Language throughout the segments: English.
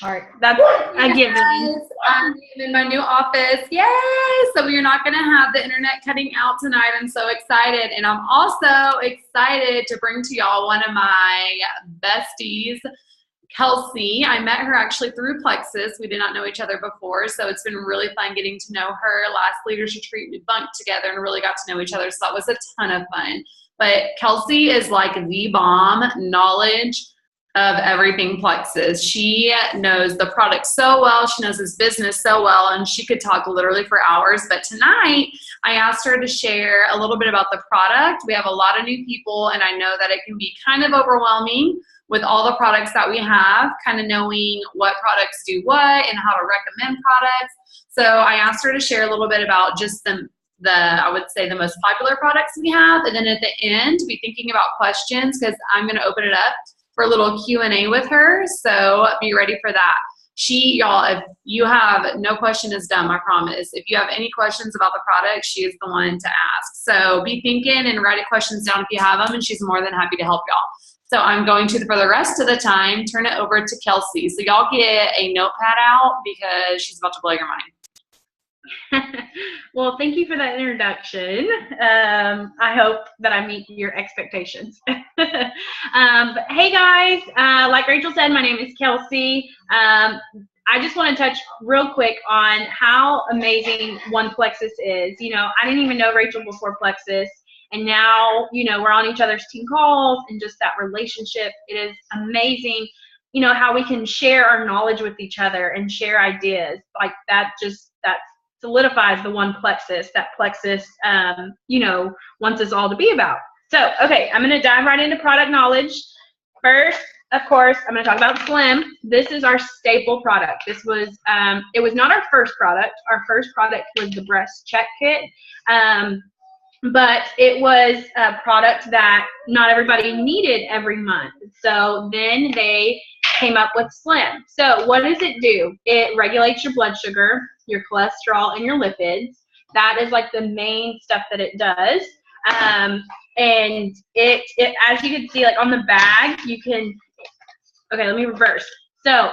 All right, that's a given. I'm in my new office. Yay! So we are not going to have the internet cutting out tonight. I'm so excited. And I'm also excited to bring to y'all one of my besties, Kelsey. I met her actually through Plexus. We did not know each other before, so it's been really fun getting to know her. Last Leaders Retreat, we bunked together and really got to know each other, so that was a ton of fun. But Kelsey is like the bomb knowledge of everything Plexus. She knows the product so well. She knows his business so well, and she could talk literally for hours. But tonight, I asked her to share a little bit about the product. We have a lot of new people, and I know that it can be kind of overwhelming with all the products that we have, kind of knowing what products do what and how to recommend products. So I asked her to share a little bit about just I would say the most popular products we have, and then at the end, be thinking about questions, because I'm going to open it up for a little Q&A with her, so be ready for that. Y'all, if you have, no question is dumb, I promise. If you have any questions about the product, she is the one to ask. So be thinking and write questions down if you have them, and she's more than happy to help y'all. So I'm going to, for the rest of the time, turn it over to Kelsey. So y'all get a notepad out because she's about to blow your mind. Well, thank you for that introduction. I hope that I meet your expectations. But hey guys, like Rachel said, my name is Kelsey. I just want to touch real quick on how amazing One Plexus is. You know, I didn't even know Rachel before Plexus, and now, you know, we're on each other's team calls, and just that relationship, it is amazing. You know, how we can share our knowledge with each other and share ideas like that. That solidifies the One Plexus that Plexus, you know, wants us all to be about. So, okay, I'm going to dive right into product knowledge. First, of course, I'm going to talk about Slim. This is our staple product. This was, it was not our first product. Our first product was the breast check kit. But it was a product that not everybody needed every month. So then they came up with Slim. So what does it do? It regulates your blood sugar, your cholesterol, and your lipids. That is like the main stuff that it does. And it, as you can see, like on the bag, you can, okay, let me reverse. So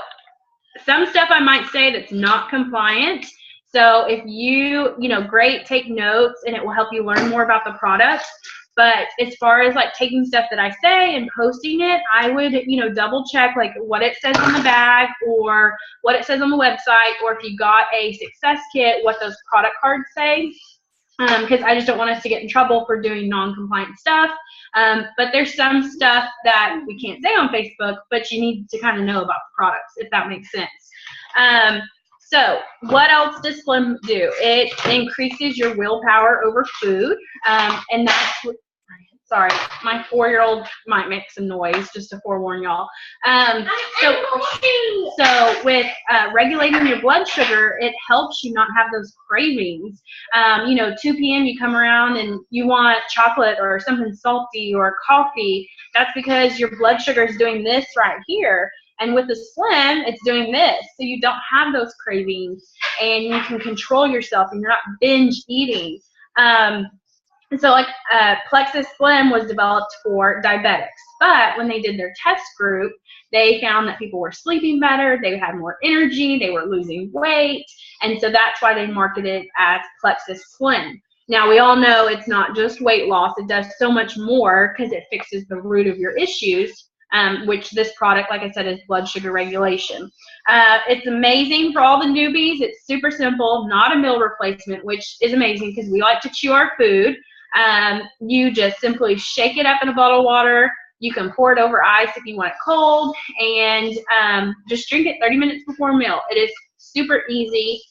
some stuff I might say that's not compliant. So if you know, great, take notes, and it will help you learn more about the product. But as far as like taking stuff that I say and posting it, I would, you know, double check like what it says on the bag or what it says on the website, or if you got a success kit, what those product cards say. Because I just don't want us to get in trouble for doing non-compliant stuff. But there's some stuff that we can't say on Facebook, but you need to kind of know about the products, if that makes sense. So what else does Slim do? It increases your willpower over food, and that's, sorry, my 4-year-old might make some noise, just to forewarn y'all. So with regulating your blood sugar, it helps you not have those cravings. You know, 2 p.m. you come around and you want chocolate or something salty or coffee. That's because your blood sugar is doing this right here. And with the Slim, it's doing this. So you don't have those cravings, and you can control yourself, and you're not binge eating. And so like Plexus Slim was developed for diabetics. But when they did their test group, they found that people were sleeping better, they had more energy, they were losing weight. And so that's why they marketed it as Plexus Slim. Now, we all know it's not just weight loss. It does so much more because it fixes the root of your issues. Which this product, like I said, is blood sugar regulation. It's amazing for all the newbies. It's super simple, not a meal replacement, which is amazing because we like to chew our food. You just simply shake it up in a bottle of water. You can pour it over ice if you want it cold, and just drink it 30 minutes before a meal. It is super easy.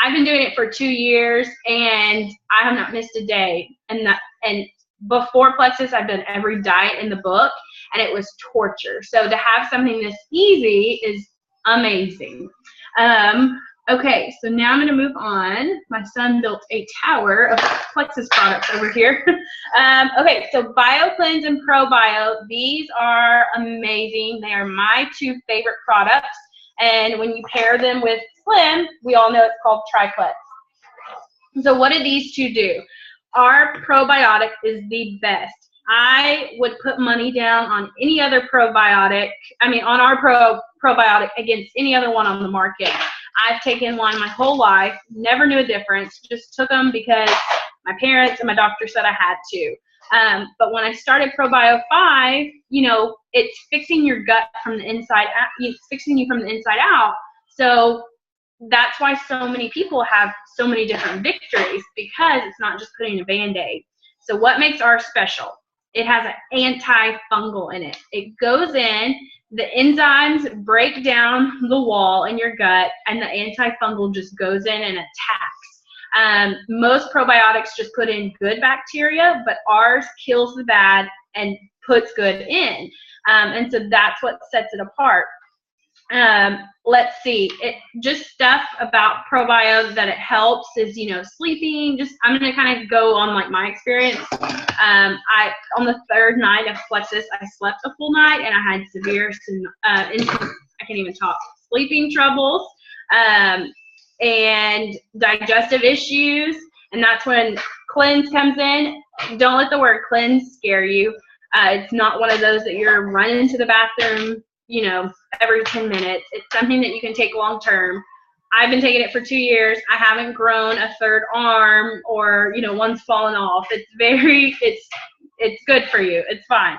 I've been doing it for 2 years, and I have not missed a day. And before Plexus, I've done every diet in the book, and it was torture. So to have something this easy is amazing. Okay, so now I'm going to move on. My son built a tower of Plexus products over here. Okay, so BioCleanse and ProBio, these are amazing. They are my 2 favorite products. And when you pair them with Slim, we all know it's called triplex. So what do these 2 do? Our probiotic is the best. I would put money down on any other probiotic. On our probiotic against any other one on the market. I've taken one my whole life, never knew a difference, just took them because my parents and my doctor said I had to. But when I started ProBio 5, it's fixing your gut from the inside out. It's fixing you from the inside out. So that's why so many people have so many different victories, because it's not just putting a Band-Aid. So what makes ours special? It has an antifungal in it. It goes in, the enzymes break down the wall in your gut, and the antifungal just goes in and attacks. Most probiotics just put in good bacteria, but ours kills the bad and puts good in. And so that's what sets it apart. Let's see, just stuff about ProBio that it helps is, sleeping. I'm going to kind of go on like my experience. On the third night of Plexus, I slept a full night and I had severe, I can't even talk, sleeping troubles, and digestive issues. And that's when cleanse comes in. Don't let the word cleanse scare you. It's not one of those that you're running to the bathroom, every 10 minutes. It's something that you can take long term. I've been taking it for 2 years. I haven't grown a third arm or, one's fallen off. It's good for you. It's fine.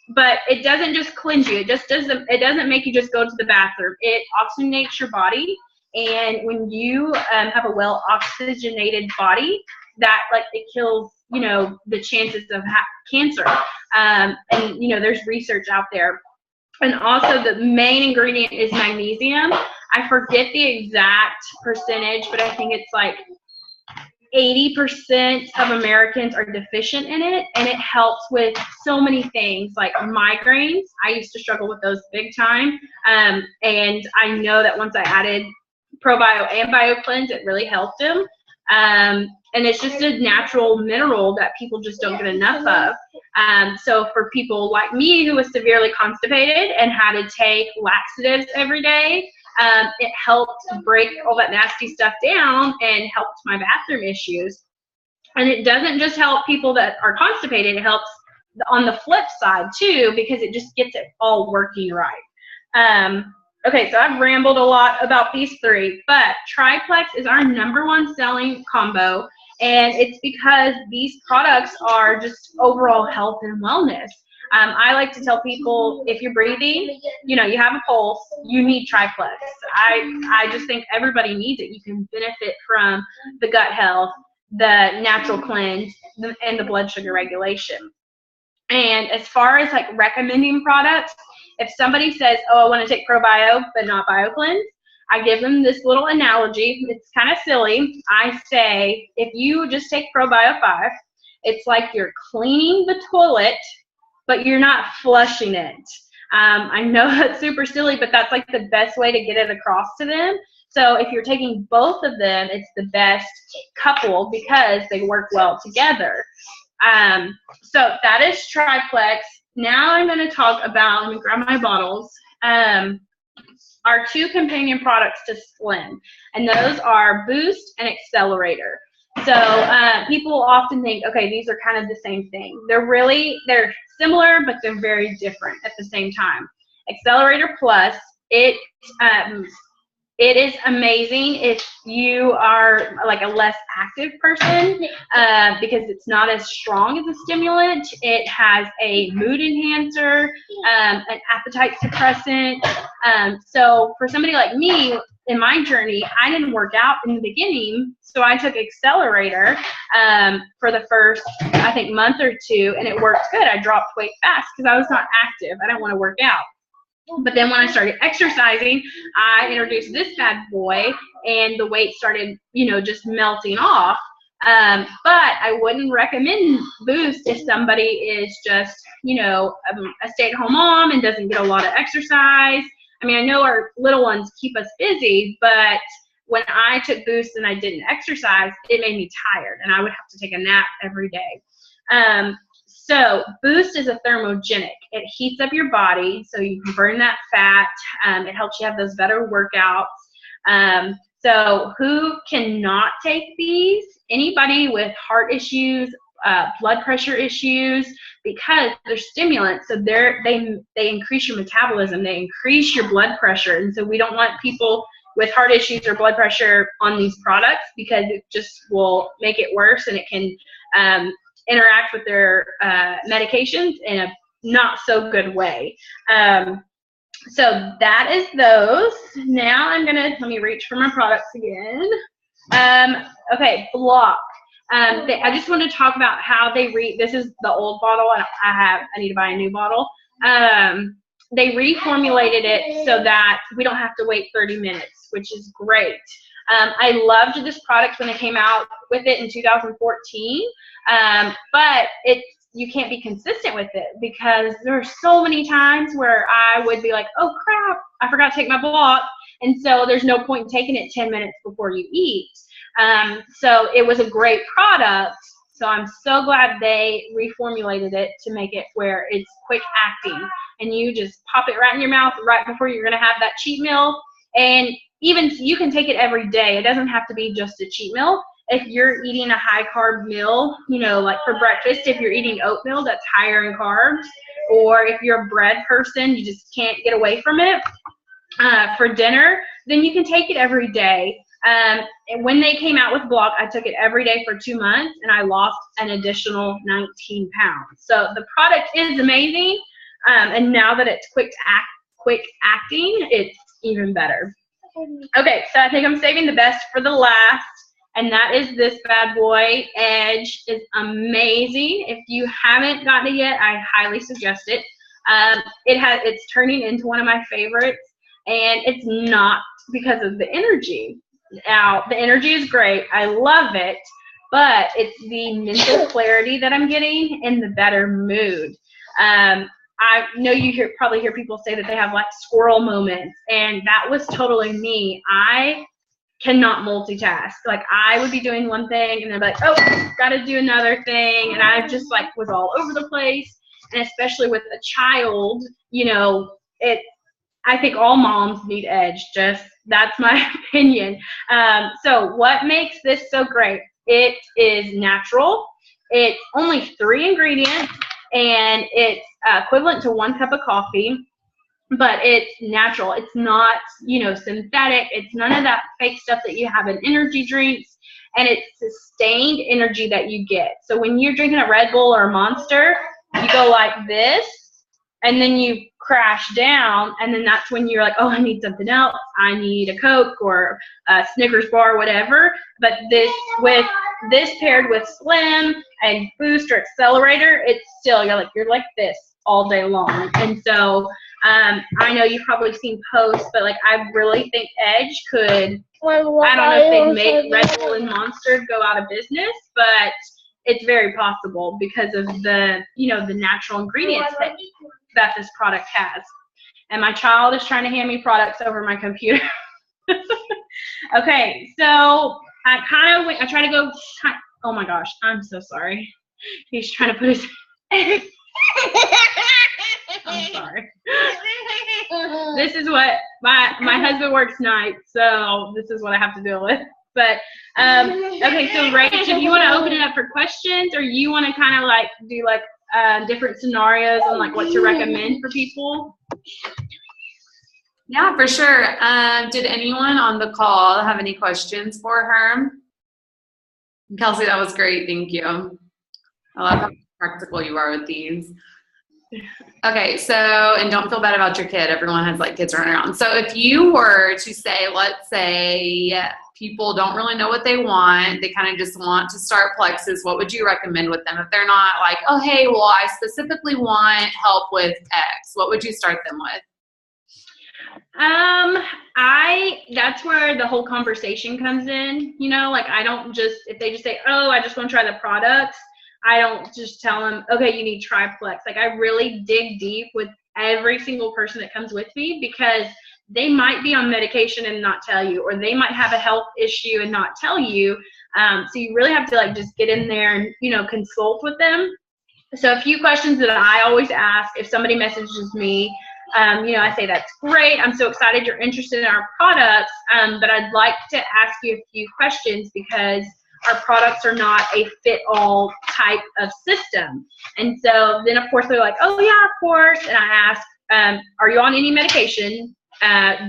But it doesn't just cleanse you. It doesn't make you just go to the bathroom. It oxygenates your body. And when you have a well oxygenated body, that it kills, the chances of cancer. And there's research out there. And also the main ingredient is magnesium. I forget the exact percentage, but I think it's like 80% of Americans are deficient in it, and it helps with so many things like migraines. I used to struggle with those big time, and I know that once I added ProBio and BioCleanse, it really helped them. And it's just a natural mineral that people just don't get enough of. So for people like me who was severely constipated and had to take laxatives every day, it helped break all that nasty stuff down and helped my bathroom issues. And it doesn't just help people that are constipated, it helps on the flip side too, because it just gets it all working right. Okay, so I've rambled a lot about these three, but Triplex is our #1 selling combo, and it's because these products are just overall health and wellness. I like to tell people, if you're breathing, you have a pulse, you need Triplex. I just think everybody needs it. You can benefit from the gut health, the natural cleanse, and the blood sugar regulation. And as far as recommending products, if somebody says, oh, I want to take ProBio but not BioCleanse, I give them this little analogy. It's kind of silly. I say, if you just take ProBio 5, it's like you're cleaning the toilet, but you're not flushing it. I know that's super silly, but that's the best way to get it across to them. So if you're taking both of them, it's the best couple because they work well together. So that is Triplex. Now I'm going to talk about, let me grab my bottles, our 2 companion products to Slim, and those are Boost and Accelerator. So people often think, okay, these are kind of the same thing. They're similar, but they're very different at the same time. Accelerator Plus, it is amazing if you are a less active person because it's not as strong as a stimulant. It has a mood enhancer, an appetite suppressant. So for somebody like me, in my journey, I didn't work out in the beginning, so I took Accelerator for the first, I think, month or 2, and it worked good. I dropped weight fast because I was not active. I didn't want to work out. But then when I started exercising, I introduced this bad boy, and the weight started, just melting off. But I wouldn't recommend Boost if somebody is just, a stay-at-home mom and doesn't get a lot of exercise. I know our little ones keep us busy, but when I took Boost and I didn't exercise, it made me tired, and I would have to take a nap every day. So Boost is a thermogenic. It heats up your body so you can burn that fat. It helps you have those better workouts. So who cannot take these? Anybody with heart issues, blood pressure issues, because they're stimulants. So they increase your metabolism, they increase your blood pressure. And so we don't want people with heart issues or blood pressure on these products, because it just will make it worse, and it can interact with their medications in a not so good way. So that is those. Now let me reach for my products again. Okay, Block. I just want to talk about how they this is the old bottle, and I need to buy a new bottle. They reformulated it so that we don't have to wait 30 minutes, which is great. I loved this product when they came out with it in 2014, but you can't be consistent with it, because there are so many times where I would be like, oh crap, I forgot to take my Block, and so there's no point in taking it 10 minutes before you eat. So it was a great product. So I'm so glad they reformulated it to make it where it's quick acting, and you just pop it right in your mouth right before you're going to have that cheat meal. And even you can take it every day. It doesn't have to be just a cheat meal. If you're eating a high carb meal, like for breakfast, if you're eating oatmeal, that's higher in carbs, or if you're a bread person, you just can't get away from it, for dinner, then you can take it every day. And when they came out with Block, I took it every day for 2 months, and I lost an additional 19 pounds. So the product is amazing, and now that it's quick acting, it's even better. Okay, so I think I'm saving the best for the last, and that is this bad boy. Edge is amazing. If you haven't gotten it yet, I highly suggest it. It's turning into one of my favorites, and it's not because of the energy. Now, the energy is great. I love it, but it's the mental clarity that I'm getting and the better mood. I know you probably hear people say that they have like squirrel moments, and that was totally me. I cannot multitask. Like, I would be doing one thing and then be like, oh, gotta do another thing, and I just like was all over the place. And especially with a child, I think all moms need Edge. That's my opinion. So what makes this so great? It is natural. It's only 3 ingredients, and it's equivalent to 1 cup of coffee, but it's natural. It's not, synthetic. It's none of that fake stuff that you have in energy drinks, and it's sustained energy that you get. So when you're drinking a Red Bull or a Monster, you go like this, and then you crash down, and then that's when you're like, oh, I need something else. I need a Coke or a Snickers bar, whatever. But with this paired with Slim and Boost or Accelerator, it's still, you're like this all day long. And so I know you've probably seen posts, but like, I really think Edge could, I don't know if they'd make Red Bull and Monster go out of business, but it's very possible because of the, the natural ingredients that this product has. And my child is trying to hand me products over my computer. Okay, so I try to go, oh my gosh, I'm so sorry. He's trying to put his, I'm sorry. This is what, my husband works nights, so this is what I have to deal with. But, okay, so Rachel, do you want to open it up for questions, or you want to kind of like do like different scenarios and like what to recommend for people? Yeah, for sure. Did anyone on the call have any questions for her? Kelsey, that was great. Thank you. I love how practical you are with these. Okay, so, and don't feel bad about your kid. Everyone has like kids running around. So if you were to say, let's say people don't really know what they want, they kind of just want to start Plexus, what would you recommend with them? If they're not like, oh, hey, well, I specifically want help with X, what would you start them with? That's where the whole conversation comes in, like I don't just, if they just say, oh, I just want to try the products, I don't just tell them, okay, you need to try Plex. Like, I really dig deep with every single person that comes with me, because they might be on medication and not tell you, or they might have a health issue and not tell you. So you really have to like just get in there and, consult with them. So a few questions that I always ask if somebody messages me, I say, that's great. I'm so excited you're interested in our products, but I'd like to ask you a few questions, because our products are not a fit-all type of system. And so then, of course, they're like, oh, yeah, of course. And I ask, are you on any medication?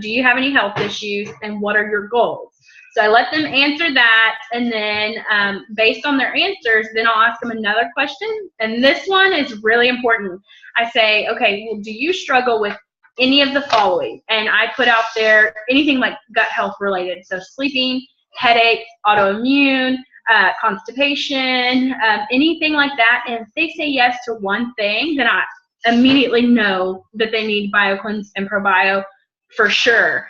Do you have any health issues? And what are your goals? So I let them answer that. And then based on their answers, then I'll ask them another question. And this one is really important. I say, okay, well, do you struggle with any of the following? And I put out there anything like gut health related. So sleeping, headaches, autoimmune, constipation, anything like that. And if they say yes to one thing, then I immediately know that they need BioCleanse and ProBio for sure.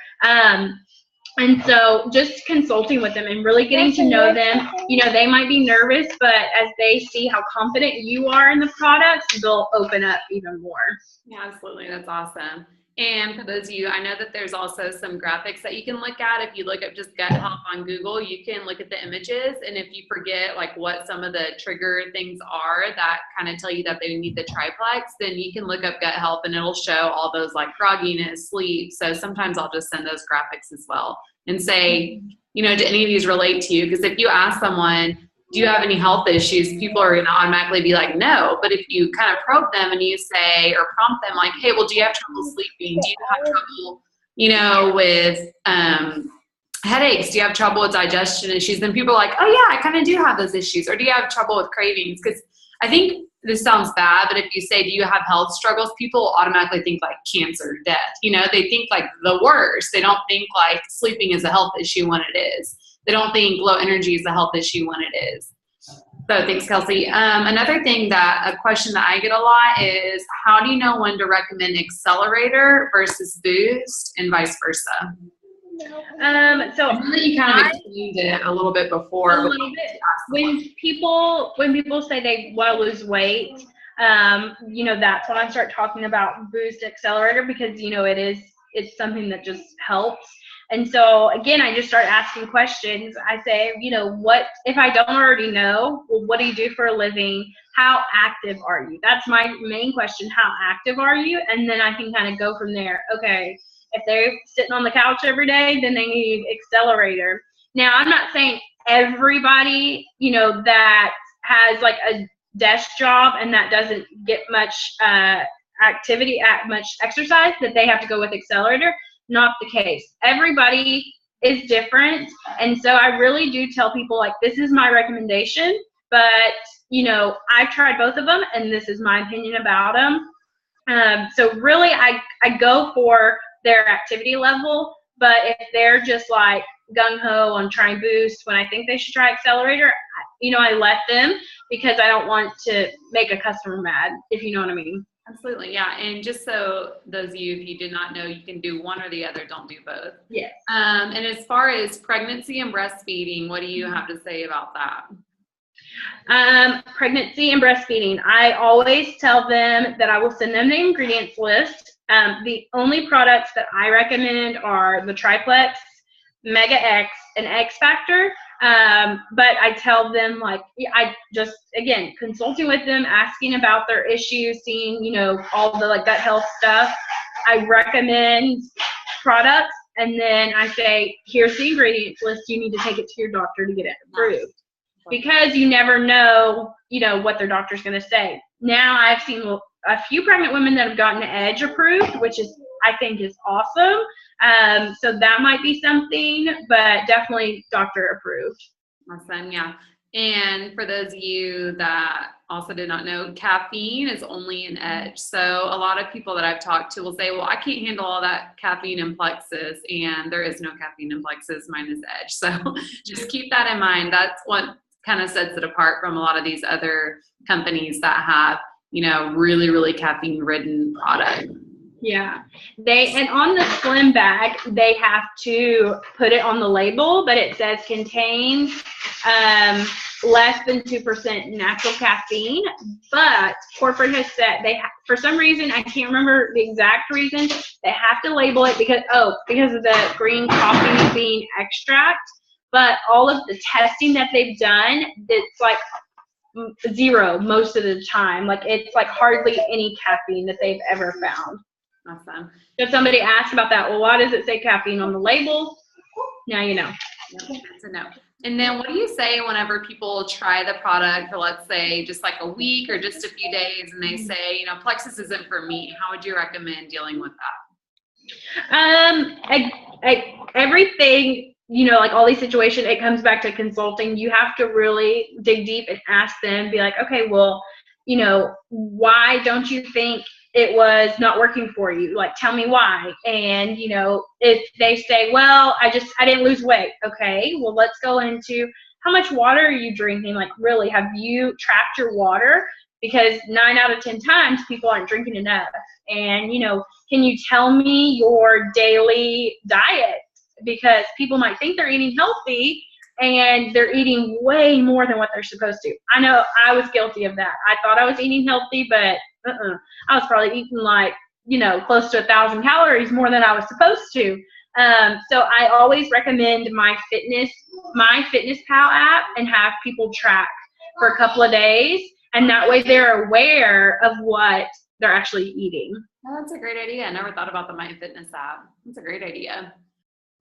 And so just consulting with them and really getting to know them, you know, they might be nervous, but as they see how confident you are in the products, they'll open up even more. Yeah, absolutely. That's awesome. And for those of you, I know that there's also some graphics that you can look at. If you look up just gut health on Google, you can look at the images. And if you forget like what some of the trigger things are that kind of tell you that they need the triplex, then you can look up gut health and it'll show all those like grogginess, sleep. So sometimes I'll just send those graphics as well and say, you know, do any of these relate to you? Because if you ask someone, do you have any health issues? People are going to automatically be like, no. But if you kind of probe them and you say, or prompt them like, hey, well, do you have trouble sleeping? Do you have trouble, you know, with headaches? Do you have trouble with digestion issues? Then people are like, oh yeah, I kind of do have those issues. Or do you have trouble with cravings? Because I think this sounds bad, but if you say, do you have health struggles? People automatically think like cancer, death. You know, they think like the worst. They don't think like sleeping is a health issue when it is. They don't think low energy is a health issue when it is. So thanks, Kelsey. Another thing a question that I get a lot is, how do you know when to recommend accelerator versus boost and vice versa? So I know that you kind of explained it a little bit before. A little bit. When people say they want to lose weight, you know, that's when I start talking about boost accelerator, because, you know, it's something that just helps. And so again, I just start asking questions. I say, you know, what if I don't already know? Well, what do you do for a living? How active are you? That's my main question. How active are you? And then I can kind of go from there. Okay, if they're sitting on the couch every day, then they need accelerator. Now, I'm not saying everybody, you know, that has like a desk job and that doesn't get much activity, much exercise, that they have to go with accelerator. Not the case. Everybody is different. And so I really do tell people, like, this is my recommendation, but, you know, I've tried both of them and this is my opinion about them. So really I go for their activity level, but if they're just like gung-ho on trying boost when I think they should try accelerator, you know, I let them, because I don't want to make a customer mad, if you know what I mean. Absolutely, yeah. And just so those of you, if you did not know, you can do one or the other, don't do both. Yes. And as far as pregnancy and breastfeeding, what do you have to say about that? Pregnancy and breastfeeding, I always tell them that I will send them the ingredients list. The only products that I recommend are the Triplex, Mega X, and X Factor. But I tell them, like, I just, again, consulting with them, asking about their issues, seeing, you know, all the like gut health stuff. I recommend products, and then I say, here's the ingredients list. You need to take it to your doctor to get it approved. Because you never know, you know, what their doctor's going to say. Now I've seen a few pregnant women that have gotten Edge approved, which is, I think, is awesome. So that might be something, but definitely doctor approved. Awesome, yeah. And for those of you that also did not know, caffeine is only an Edge. So a lot of people that I've talked to will say, well, I can't handle all that caffeine in Plexus, and there is no caffeine in Plexus, mine is Edge. So just keep that in mind. That's what kind of sets it apart from a lot of these other companies that have, you know, really, really caffeine ridden products. Yeah, and on the slim bag, they have to put it on the label, but it says contains less than 2% natural caffeine. But corporate has said for some reason, I can't remember the exact reason, they have to label it because of the green coffee bean extract. But all of the testing that they've done, it's like zero most of the time. Like, it's like hardly any caffeine that they've ever found. Awesome. So if somebody asked about that, well, why does it say caffeine on the label? Now you know. Good to know. And then what do you say whenever people try the product for, let's say, just like a week or just a few days, and they say, you know, Plexus isn't for me? How would you recommend dealing with that? Everything, you know, like all these situations, it comes back to consulting. You have to really dig deep and ask them, be like, okay, well, you know, why don't you think it was not working for you? Like, tell me why. And, you know, if they say, well, I didn't lose weight. Okay, well, let's go into how much water are you drinking? Like, really, have you tracked your water? Because 9 out of 10 times people aren't drinking enough. And, you know, can you tell me your daily diet? Because people might think they're eating healthy and they're eating way more than what they're supposed to. I know I was guilty of that. I thought I was eating healthy, but I was probably eating like, you know, close to 1,000 calories more than I was supposed to. So I always recommend my Fitness Pal app and have people track for a couple of days. And that way they're aware of what they're actually eating. Oh, that's a great idea. I never thought about the MyFitness app. That's a great idea.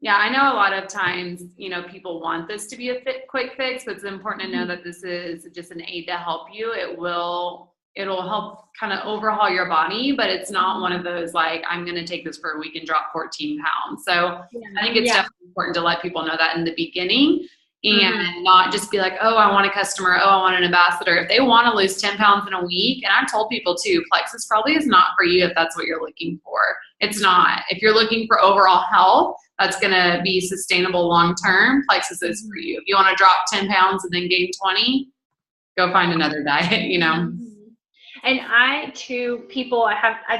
Yeah, I know a lot of times, you know, people want this to be a quick fix, but it's important to know that this is just an aid to help you. It'll help kind of overhaul your body, but it's not one of those like, I'm going to take this for a week and drop 14 pounds. So I think it's definitely important to let people know that in the beginning and not just be like, oh, I want a customer. Oh, I want an ambassador. If they want to lose 10 pounds in a week, and I've told people too, Plexus probably is not for you if that's what you're looking for. It's not. If you're looking for overall health, that's going to be sustainable long-term, Plexus is for you. If you want to drop 10 pounds and then gain 20, go find another diet, you know. And I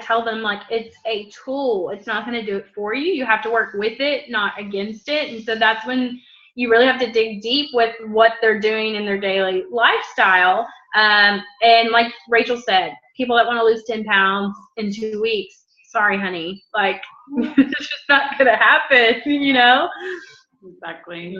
tell them, like, it's a tool. It's not going to do it for you. You have to work with it, not against it. And so that's when you really have to dig deep with what they're doing in their daily lifestyle. And like Rachel said, people that want to lose 10 pounds in 2 weeks, sorry, honey. Like, it's just not going to happen, you know? Exactly.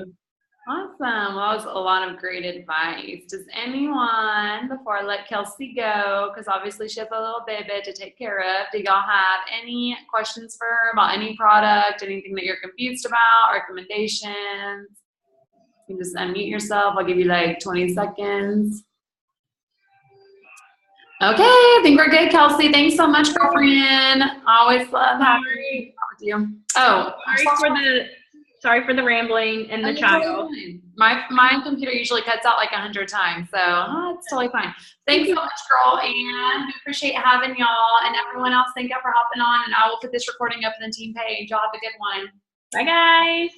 Awesome. Well, that was a lot of great advice. Does anyone, before I let Kelsey go, because obviously she has a little baby to take care of, do y'all have any questions for her about any product, anything that you're confused about, recommendations? You can just unmute yourself. I'll give you like 20 seconds. Okay, I think we're good, Kelsey. Thanks so much, girlfriend. I always love having you. You. Oh, sorry for the rambling and the child. My computer usually cuts out like 100 times, so it's totally fine. Thanks so much, girl, and we appreciate having y'all and everyone else. Thank y'all for hopping on, and I will put this recording up in the team page. Y'all have a good one. Bye, guys.